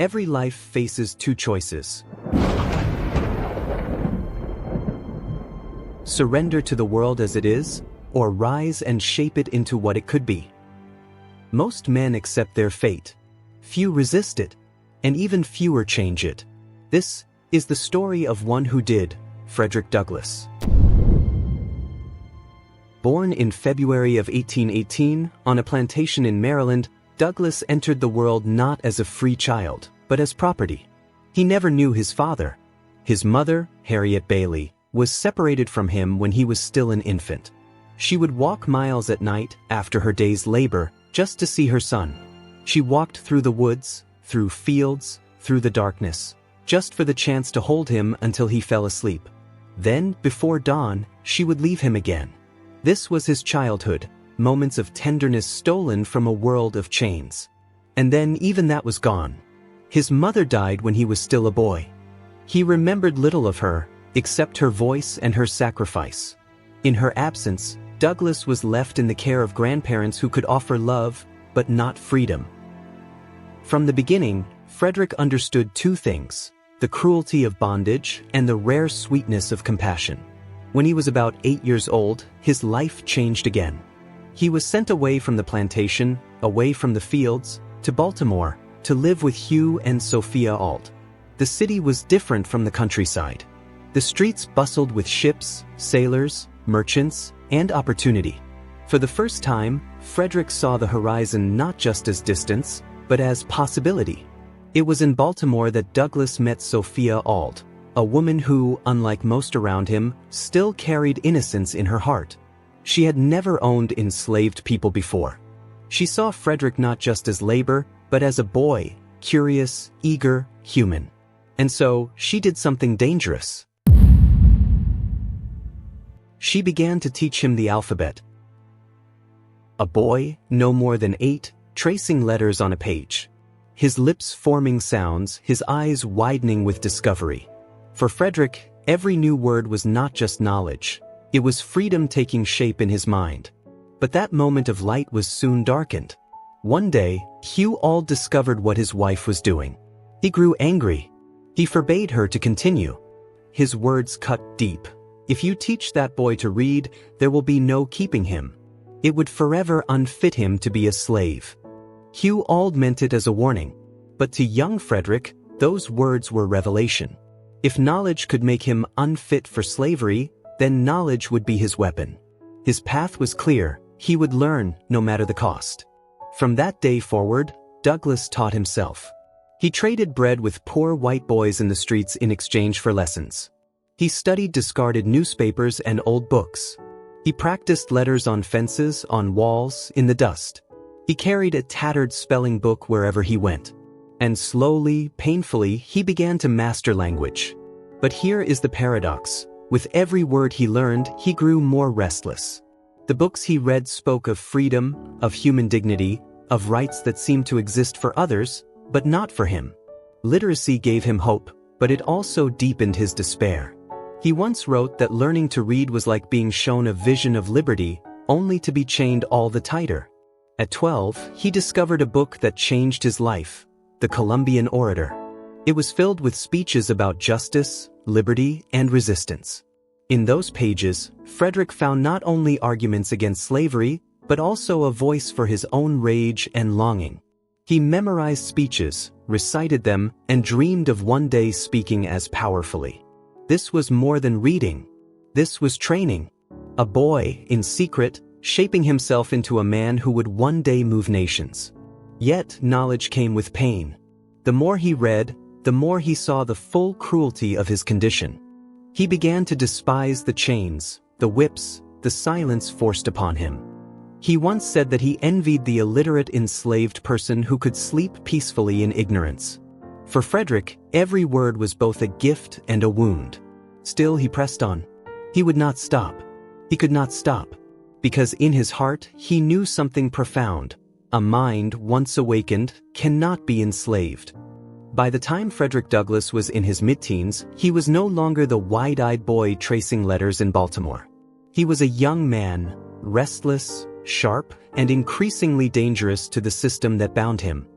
Every life faces two choices. Surrender to the world as it is, or rise and shape it into what it could be. Most men accept their fate. Few resist it, and even fewer change it. This is the story of one who did, Frederick Douglass. Born in February of 1818 on a plantation in Maryland, Douglass entered the world not as a free child, but as property. He never knew his father. His mother, Harriet Bailey, was separated from him when he was still an infant. She would walk miles at night after her day's labor just to see her son. She walked through the woods, through fields, through the darkness, just for the chance to hold him until he fell asleep. Then, before dawn, she would leave him again. This was his childhood, moments of tenderness stolen from a world of chains. And then even that was gone. His mother died when he was still a boy. He remembered little of her, except her voice and her sacrifice. In her absence, Douglass was left in the care of grandparents who could offer love, but not freedom. From the beginning, Frederick understood two things: the cruelty of bondage and the rare sweetness of compassion. When he was about 8 years old, his life changed again. He was sent away from the plantation, away from the fields, to Baltimore, to live with Hugh and Sophia Auld. The city was different from the countryside. The streets bustled with ships, sailors, merchants, and opportunity. For the first time, Frederick saw the horizon not just as distance, but as possibility. It was in Baltimore that Douglass met Sophia Auld, a woman who, unlike most around him, still carried innocence in her heart. She had never owned enslaved people before. She saw Frederick not just as labor, but as a boy, curious, eager, human. And so, she did something dangerous. She began to teach him the alphabet. A boy, no more than 8, tracing letters on a page. His lips forming sounds, his eyes widening with discovery. For Frederick, every new word was not just knowledge. It was freedom taking shape in his mind. But that moment of light was soon darkened. One day, Hugh Auld discovered what his wife was doing. He grew angry. He forbade her to continue. His words cut deep. If you teach that boy to read, there will be no keeping him. It would forever unfit him to be a slave. Hugh Auld meant it as a warning. But to young Frederick, those words were revelation. If knowledge could make him unfit for slavery, then knowledge would be his weapon. His path was clear. He would learn, no matter the cost. From that day forward, Douglass taught himself. He traded bread with poor white boys in the streets in exchange for lessons. He studied discarded newspapers and old books. He practiced letters on fences, on walls, in the dust. He carried a tattered spelling book wherever he went. And slowly, painfully, he began to master language. But here is the paradox. With every word he learned, he grew more restless. The books he read spoke of freedom, of human dignity, of rights that seemed to exist for others, but not for him. Literacy gave him hope, but it also deepened his despair. He once wrote that learning to read was like being shown a vision of liberty, only to be chained all the tighter. At 12, he discovered a book that changed his life, The Columbian Orator. It was filled with speeches about justice, liberty, and resistance. In those pages, Frederick found not only arguments against slavery, but also a voice for his own rage and longing. He memorized speeches, recited them, and dreamed of one day speaking as powerfully. This was more than reading. This was training. A boy, in secret, shaping himself into a man who would one day move nations. Yet, knowledge came with pain. The more he read, the more he saw the full cruelty of his condition. He began to despise the chains, the whips, the silence forced upon him. He once said that he envied the illiterate enslaved person who could sleep peacefully in ignorance. For Frederick, every word was both a gift and a wound. Still he pressed on. He would not stop. He could not stop. Because in his heart, he knew something profound. A mind once awakened cannot be enslaved. By the time Frederick Douglass was in his mid-teens, he was no longer the wide-eyed boy tracing letters in Baltimore. He was a young man, restless, sharp, and increasingly dangerous to the system that bound him.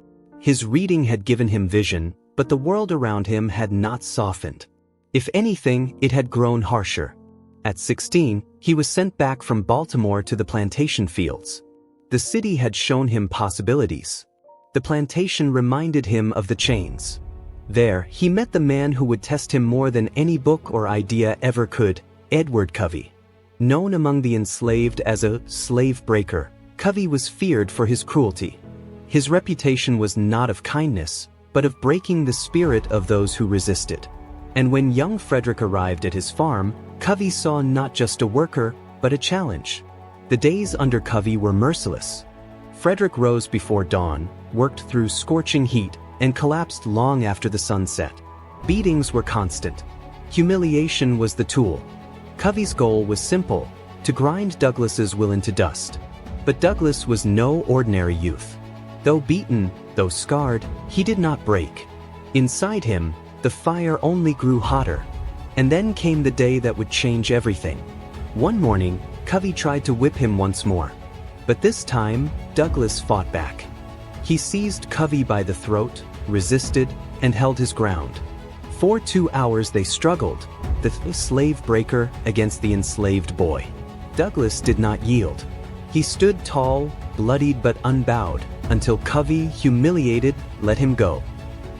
His reading had given him vision, but the world around him had not softened. If anything, it had grown harsher. At 16, he was sent back from Baltimore to the plantation fields. The city had shown him possibilities. The plantation reminded him of the chains. There, he met the man who would test him more than any book or idea ever could, Edward Covey. Known among the enslaved as a slave breaker, Covey was feared for his cruelty. His reputation was not of kindness, but of breaking the spirit of those who resisted. And when young Frederick arrived at his farm, Covey saw not just a worker, but a challenge. The days under Covey were merciless. Frederick rose before dawn, worked through scorching heat, and collapsed long after the sun set. Beatings were constant. Humiliation was the tool. Covey's goal was simple: to grind Douglass's will into dust. But Douglass was no ordinary youth. Though beaten, though scarred, he did not break. Inside him, the fire only grew hotter. And then came the day that would change everything. One morning, Covey tried to whip him once more. But this time, Douglass fought back. He seized Covey by the throat, resisted, and held his ground. For 2 hours they struggled, the slave breaker against the enslaved boy. Douglass did not yield. He stood tall, bloodied but unbowed, until Covey, humiliated, let him go.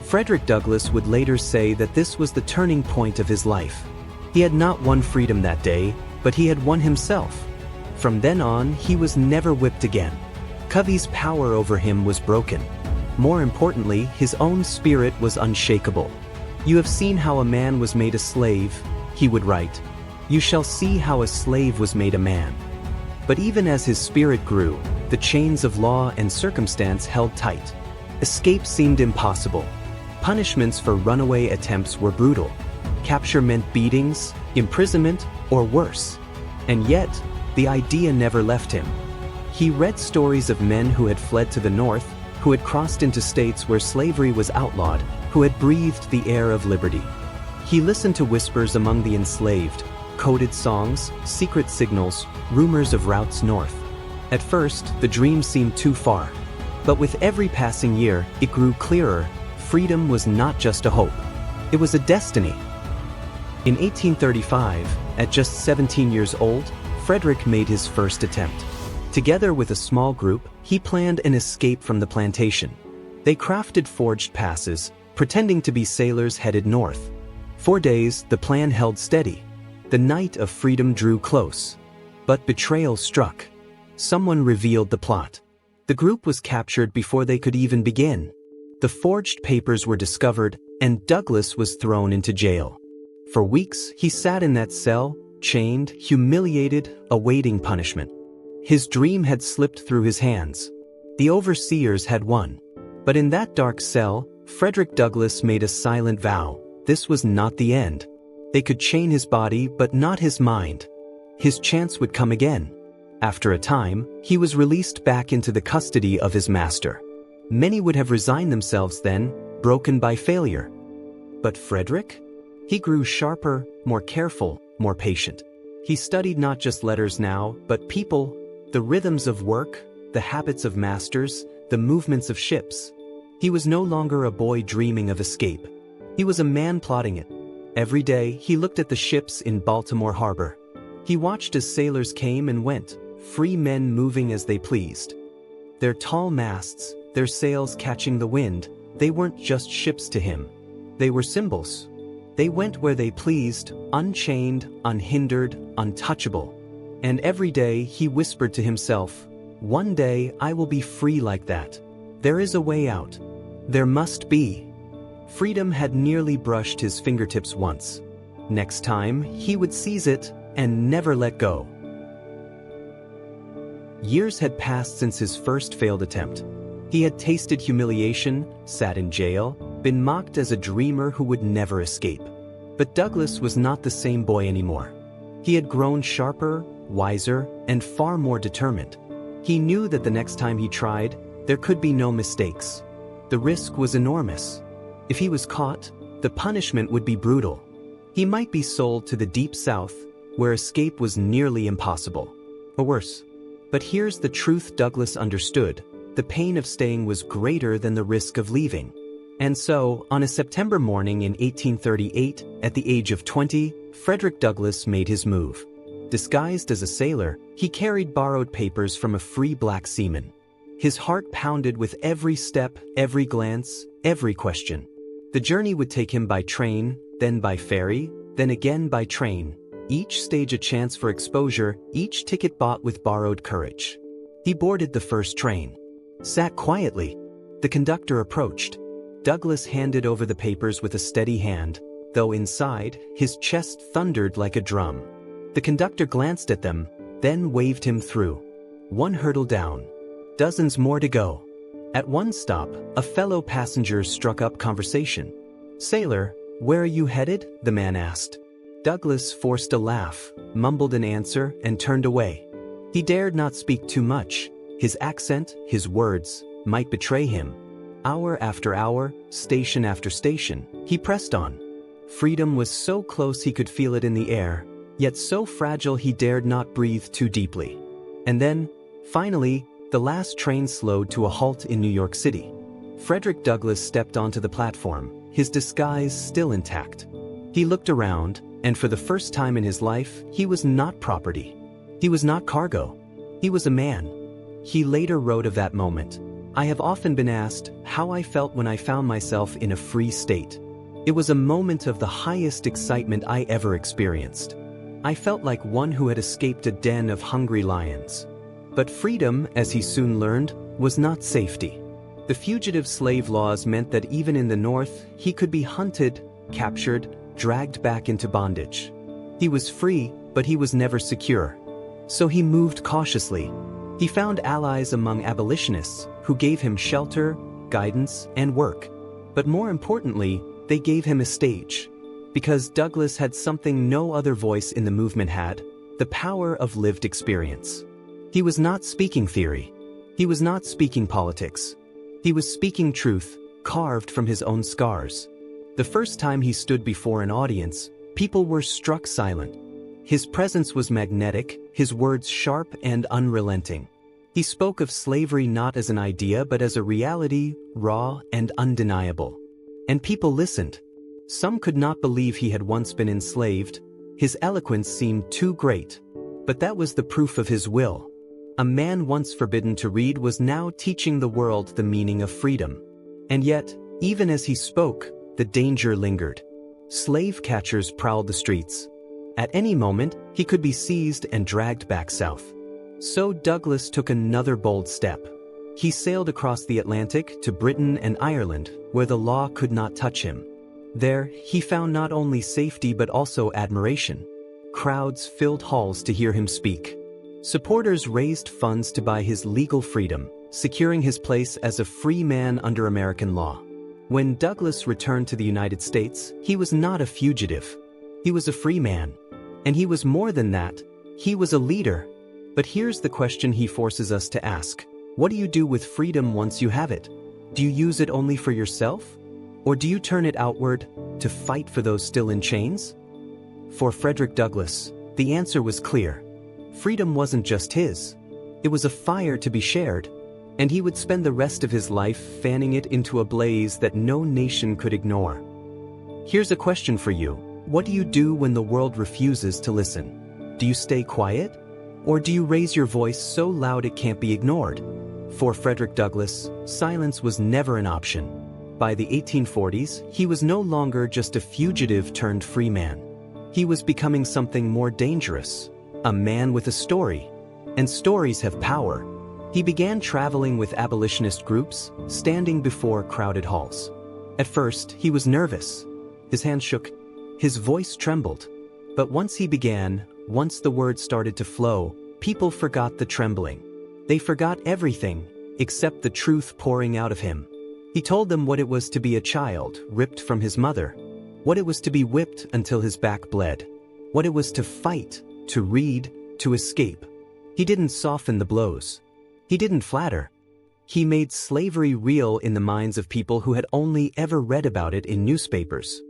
Frederick Douglass would later say that this was the turning point of his life. He had not won freedom that day, but he had won himself. From then on, he was never whipped again. Covey's power over him was broken. More importantly, his own spirit was unshakable. "You have seen how a man was made a slave," he would write. "You shall see how a slave was made a man." But even as his spirit grew, the chains of law and circumstance held tight. Escape seemed impossible. Punishments for runaway attempts were brutal. Capture meant beatings, imprisonment, or worse. And yet, the idea never left him. He read stories of men who had fled to the north, who had crossed into states where slavery was outlawed, who had breathed the air of liberty. He listened to whispers among the enslaved, coded songs, secret signals, rumors of routes north. At first, the dream seemed too far. But with every passing year, it grew clearer. Freedom was not just a hope. It was a destiny. In 1835, at just 17 years old, Frederick made his first attempt. Together with a small group, he planned an escape from the plantation. They crafted forged passes, pretending to be sailors headed north. For days, the plan held steady. The night of freedom drew close. But betrayal struck. Someone revealed the plot. The group was captured before they could even begin. The forged papers were discovered, and Douglass was thrown into jail. For weeks, he sat in that cell, chained, humiliated, awaiting punishment. His dream had slipped through his hands. The overseers had won. But in that dark cell, Frederick Douglass made a silent vow. This was not the end. They could chain his body, but not his mind. His chance would come again. After a time, he was released back into the custody of his master. Many would have resigned themselves then, broken by failure. But Frederick? He grew sharper, more careful, more patient. He studied not just letters now, but people, the rhythms of work, the habits of masters, the movements of ships. He was no longer a boy dreaming of escape. He was a man plotting it. Every day, he looked at the ships in Baltimore Harbor. He watched as sailors came and went, free men moving as they pleased. Their tall masts, their sails catching the wind, they weren't just ships to him. They were symbols. They went where they pleased, unchained, unhindered, untouchable. And every day he whispered to himself, "One day I will be free like that. There is a way out. There must be." Freedom had nearly brushed his fingertips once. Next time, he would seize it and never let go. Years had passed since his first failed attempt. He had tasted humiliation, sat in jail, been mocked as a dreamer who would never escape. But Douglass was not the same boy anymore. He had grown sharper, wiser, and far more determined. He knew that the next time he tried, there could be no mistakes. The risk was enormous. If he was caught, the punishment would be brutal. He might be sold to the deep south, where escape was nearly impossible. Or worse. But here's the truth Douglass understood. the pain of staying was greater than the risk of leaving. And so, on a September morning in 1838, at the age of 20, Frederick Douglass made his move. Disguised as a sailor, he carried borrowed papers from a free black seaman. His heart pounded with every step, every glance, every question. The journey would take him by train, then by ferry, then again by train. Each stage a chance for exposure, each ticket bought with borrowed courage. He boarded the first train. Sat quietly. The conductor approached. Douglass handed over the papers with a steady hand, though inside, his chest thundered like a drum. The conductor glanced at them, then waved him through. One hurdle down. Dozens more to go. At one stop, a fellow passenger struck up conversation. "Sailor, where are you headed?" the man asked. Douglass forced a laugh, mumbled an answer, and turned away. He dared not speak too much. His accent, his words, might betray him. Hour after hour, station after station, he pressed on. Freedom was so close he could feel it in the air, yet so fragile he dared not breathe too deeply. And then, finally, the last train slowed to a halt in New York City. Frederick Douglass stepped onto the platform, his disguise still intact. He looked around, and for the first time in his life, he was not property. He was not cargo. He was a man. He later wrote of that moment, "I have often been asked how I felt when I found myself in a free state. It was a moment of the highest excitement I ever experienced. I felt like one who had escaped a den of hungry lions." But freedom, as he soon learned, was not safety. The fugitive slave laws meant that even in the North, he could be hunted, captured, dragged back into bondage. He was free, but he was never secure. So he moved cautiously. He found allies among abolitionists who gave him shelter, guidance, and work. But more importantly, they gave him a stage. Because Douglass had something no other voice in the movement had, the power of lived experience. He was not speaking theory. He was not speaking politics. He was speaking truth, carved from his own scars. The first time he stood before an audience, people were struck silent. His presence was magnetic, his words sharp and unrelenting. He spoke of slavery not as an idea but as a reality, raw and undeniable. And people listened. Some could not believe he had once been enslaved. His eloquence seemed too great. But that was the proof of his will. A man once forbidden to read was now teaching the world the meaning of freedom. And yet, even as he spoke, the danger lingered. Slave catchers prowled the streets. At any moment, he could be seized and dragged back south. So Douglass took another bold step. He sailed across the Atlantic to Britain and Ireland, where the law could not touch him. There, he found not only safety but also admiration. Crowds filled halls to hear him speak. Supporters raised funds to buy his legal freedom, securing his place as a free man under American law. When Douglass returned to the United States, he was not a fugitive. He was a free man. And he was more than that. He was a leader. But here's the question he forces us to ask. What do you do with freedom once you have it? Do you use it only for yourself? Or do you turn it outward to fight for those still in chains? For Frederick Douglass, the answer was clear. Freedom wasn't just his. It was a fire to be shared. And he would spend the rest of his life fanning it into a blaze that no nation could ignore. Here's a question for you. What do you do when the world refuses to listen? Do you stay quiet? Or do you raise your voice so loud it can't be ignored? For Frederick Douglass, silence was never an option. By the 1840s, he was no longer just a fugitive turned free man. He was becoming something more dangerous, a man with a story. And stories have power. He began traveling with abolitionist groups, standing before crowded halls. At first, he was nervous. His hands shook. His voice trembled. But once he began, once the words started to flow, people forgot the trembling. They forgot everything, except the truth pouring out of him. He told them what it was to be a child, ripped from his mother. What it was to be whipped until his back bled. What it was to fight, to read, to escape. He didn't soften the blows. He didn't flatter. He made slavery real in the minds of people who had only ever read about it in newspapers.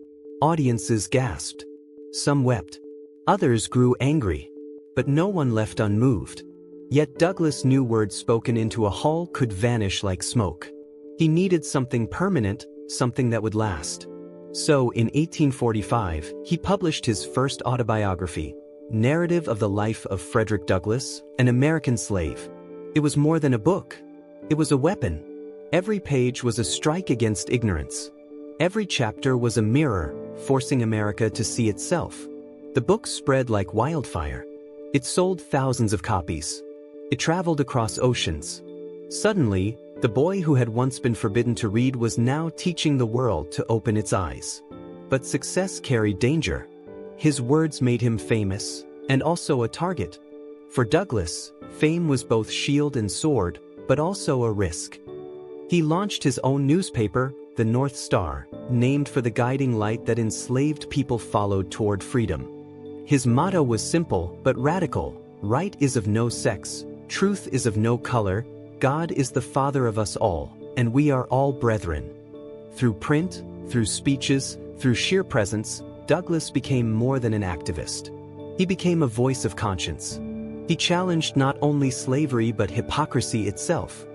Audiences gasped. Some wept. Others grew angry. But no one left unmoved. Yet Douglass knew words spoken into a hall could vanish like smoke. He needed something permanent, something that would last. So, in 1845, he published his first autobiography, Narrative of the Life of Frederick Douglass, an American Slave. It was more than a book. It was a weapon. Every page was a strike against ignorance. Every chapter was a mirror, forcing America to see itself. The book spread like wildfire. It sold thousands of copies. It traveled across oceans. Suddenly, the boy who had once been forbidden to read was now teaching the world to open its eyes. But success carried danger. His words made him famous, and also a target. For Douglass, fame was both shield and sword, but also a risk. He launched his own newspaper, the North Star, named for the guiding light that enslaved people followed toward freedom. His motto was simple but radical: right is of no sex, truth is of no color, God is the Father of us all, and we are all brethren. Through print, through speeches, through sheer presence, Douglass became more than an activist. He became a voice of conscience. He challenged not only slavery but hypocrisy itself.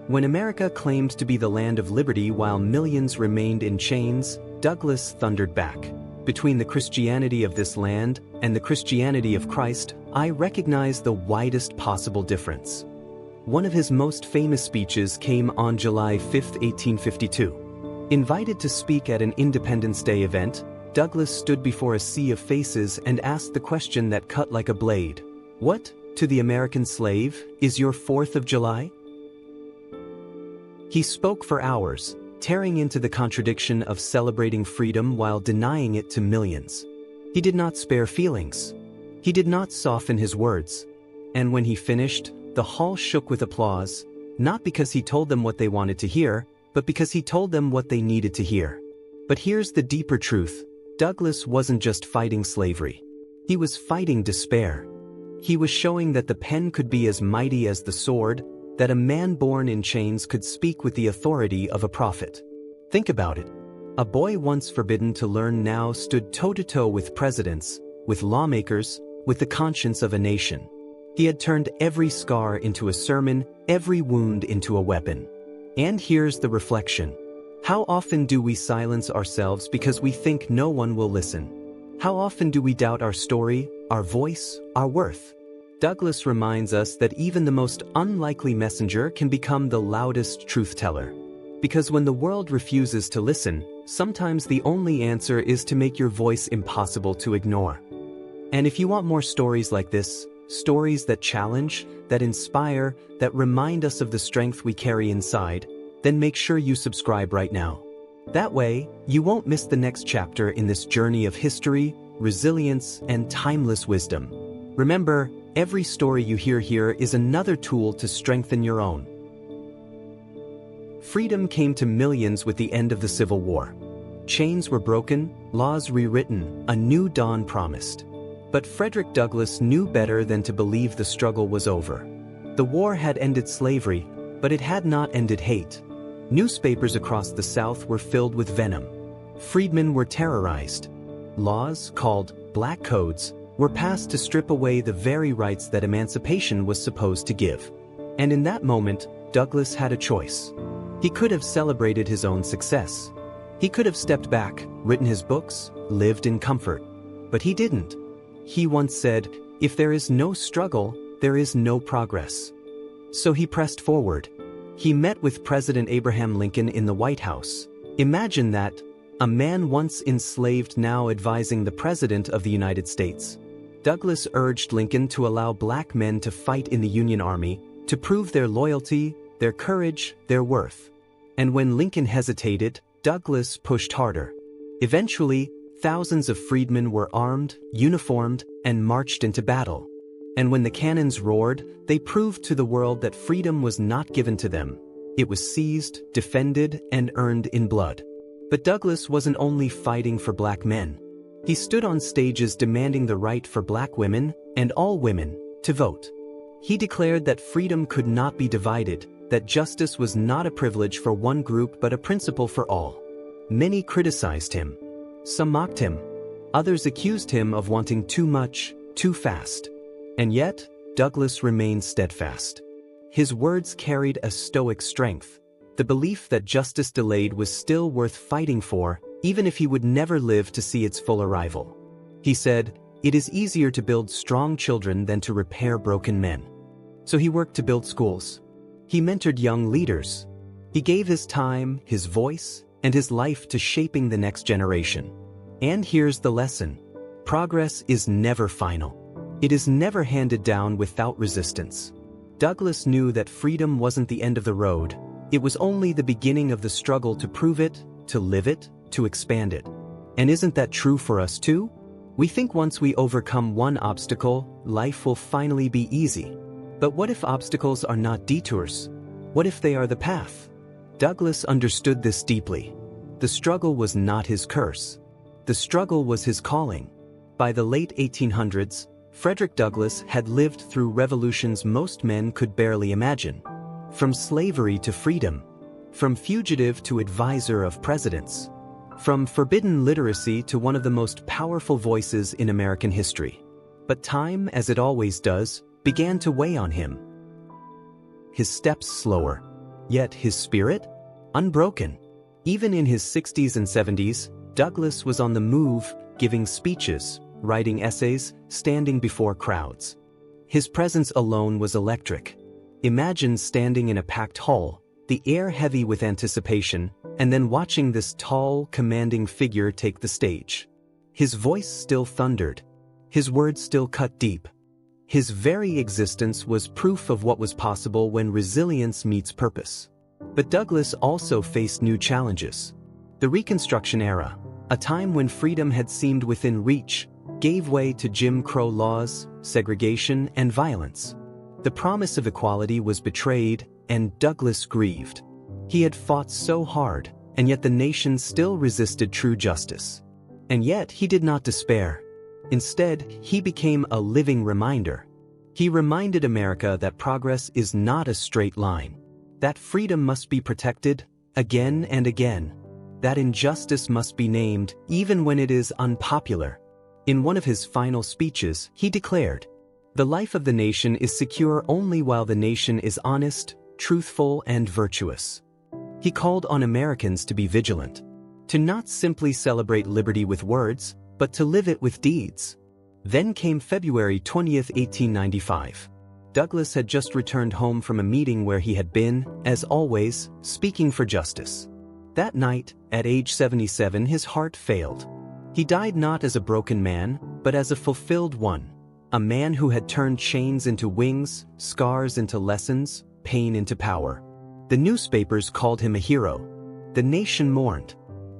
When America claimed to be the land of liberty while millions remained in chains, Douglass thundered back. Between the Christianity of this land and the Christianity of Christ, I recognize the widest possible difference. One of his most famous speeches came on July 5, 1852. Invited to speak at an Independence Day event, Douglass stood before a sea of faces and asked the question that cut like a blade: "What, to the American slave, is your 4th of July?" He spoke for hours, tearing into the contradiction of celebrating freedom while denying it to millions. He did not spare feelings. He did not soften his words. And when he finished, the hall shook with applause, not because he told them what they wanted to hear, but because he told them what they needed to hear. But here's the deeper truth: Douglass wasn't just fighting slavery. He was fighting despair. He was showing that the pen could be as mighty as the sword, that a man born in chains could speak with the authority of a prophet. Think about it. A boy once forbidden to learn now stood toe-to-toe with presidents, with lawmakers, with the conscience of a nation. He had turned every scar into a sermon, every wound into a weapon. And here's the reflection. How often do we silence ourselves because we think no one will listen? How often do we doubt our story, our voice, our worth? Douglass reminds us that even the most unlikely messenger can become the loudest truth-teller. Because when the world refuses to listen, sometimes the only answer is to make your voice impossible to ignore. And if you want more stories like this, stories that challenge, that inspire, that remind us of the strength we carry inside, then make sure you subscribe right now. That way, you won't miss the next chapter in this journey of history, resilience, and timeless wisdom. Remember, every story you hear here is another tool to strengthen your own. Freedom came to millions with the end of the Civil War. Chains were broken, laws rewritten, a new dawn promised. But Frederick Douglass knew better than to believe the struggle was over. The war had ended slavery, but it had not ended hate. Newspapers across the South were filled with venom. Freedmen were terrorized. Laws, called black codes, were passed to strip away the very rights that emancipation was supposed to give. And in that moment, Douglass had a choice. He could have celebrated his own success. He could have stepped back, written his books, lived in comfort. But he didn't. He once said, "If there is no struggle, there is no progress." So he pressed forward. He met with President Abraham Lincoln in the White House. Imagine that, a man once enslaved now advising the President of the United States. Douglass urged Lincoln to allow black men to fight in the Union Army, to prove their loyalty, their courage, their worth. And when Lincoln hesitated, Douglass pushed harder. Eventually, thousands of freedmen were armed, uniformed, and marched into battle. And when the cannons roared, they proved to the world that freedom was not given to them. It was seized, defended, and earned in blood. But Douglass wasn't only fighting for black men. He stood on stages demanding the right for black women, and all women, to vote. He declared that freedom could not be divided, that justice was not a privilege for one group but a principle for all. Many criticized him. Some mocked him. Others accused him of wanting too much, too fast. And yet, Douglass remained steadfast. His words carried a stoic strength, the belief that justice delayed was still worth fighting for, even if he would never live to see its full arrival. He said, "It is easier to build strong children than to repair broken men." So he worked to build schools. He mentored young leaders. He gave his time, his voice, and his life to shaping the next generation. And here's the lesson. Progress is never final. It is never handed down without resistance. Douglass knew that freedom wasn't the end of the road. It was only the beginning of the struggle to prove it, to live it, to expand it. And isn't that true for us too? We think once we overcome one obstacle, life will finally be easy. But what if obstacles are not detours? What if they are the path? Douglass understood this deeply. The struggle was not his curse. The struggle was his calling. By the late 1800s, Frederick Douglass had lived through revolutions most men could barely imagine. From slavery to freedom. From fugitive to advisor of presidents. From forbidden literacy to one of the most powerful voices in American history. But time, as it always does, began to weigh on him. His steps slower, yet his spirit unbroken. Even in his 60s and 70s, Douglass was on the move, giving speeches, writing essays, standing before crowds. His presence alone was electric. Imagine standing in a packed hall, the air heavy with anticipation, and then watching this tall, commanding figure take the stage. His voice still thundered. His words still cut deep. His very existence was proof of what was possible when resilience meets purpose. But Douglass also faced new challenges. The Reconstruction era, a time when freedom had seemed within reach, gave way to Jim Crow laws, segregation, and violence. The promise of equality was betrayed, and Douglass grieved. He had fought so hard, and yet the nation still resisted true justice. And yet he did not despair. Instead, he became a living reminder. He reminded America that progress is not a straight line, that freedom must be protected again and again, that injustice must be named even when it is unpopular. In one of his final speeches, he declared, "The life of the nation is secure only while the nation is honest, truthful, and virtuous." He called on Americans to be vigilant, to not simply celebrate liberty with words, but to live it with deeds. Then came February 20th, 1895. Douglass had just returned home from a meeting where he had been, as always, speaking for justice. That night, at age 77, his heart failed. He died not as a broken man, but as a fulfilled one, a man who had turned chains into wings, scars into lessons, pain into power. The newspapers called him a hero. The nation mourned.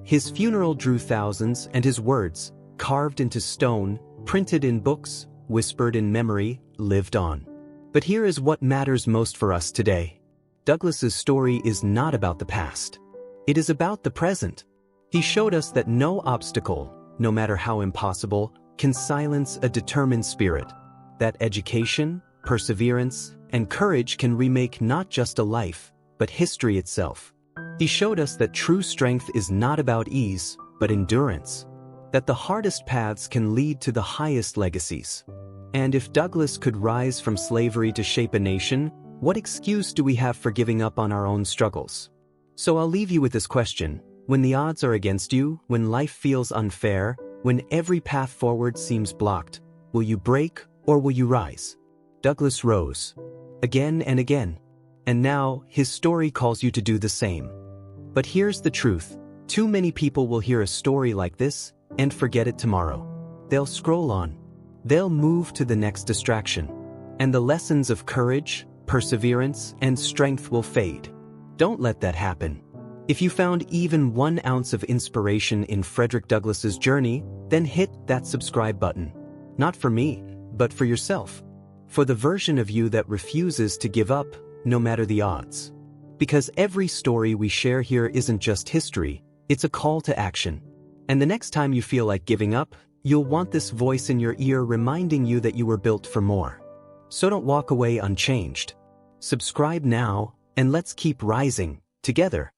His funeral drew thousands, and his words, carved into stone, printed in books, whispered in memory, lived on. But here is what matters most for us today. Douglass's story is not about the past. It is about the present. He showed us that no obstacle, no matter how impossible, can silence a determined spirit. That education, perseverance, and courage can remake not just a life, but history itself. He showed us that true strength is not about ease, but endurance. That the hardest paths can lead to the highest legacies. And if Douglass could rise from slavery to shape a nation, what excuse do we have for giving up on our own struggles? So I'll leave you with this question. When the odds are against you, when life feels unfair, when every path forward seems blocked, will you break or will you rise? Douglass rose. Again and again. And now, his story calls you to do the same. But here's the truth. Too many people will hear a story like this and forget it tomorrow. They'll scroll on. They'll move to the next distraction. And the lessons of courage, perseverance, and strength will fade. Don't let that happen. If you found even 1 ounce of inspiration in Frederick Douglass's journey, then hit that subscribe button. Not for me, but for yourself. For the version of you that refuses to give up, no matter the odds. Because every story we share here isn't just history, it's a call to action. And the next time you feel like giving up, you'll want this voice in your ear reminding you that you were built for more. So don't walk away unchanged. Subscribe now, and let's keep rising, together.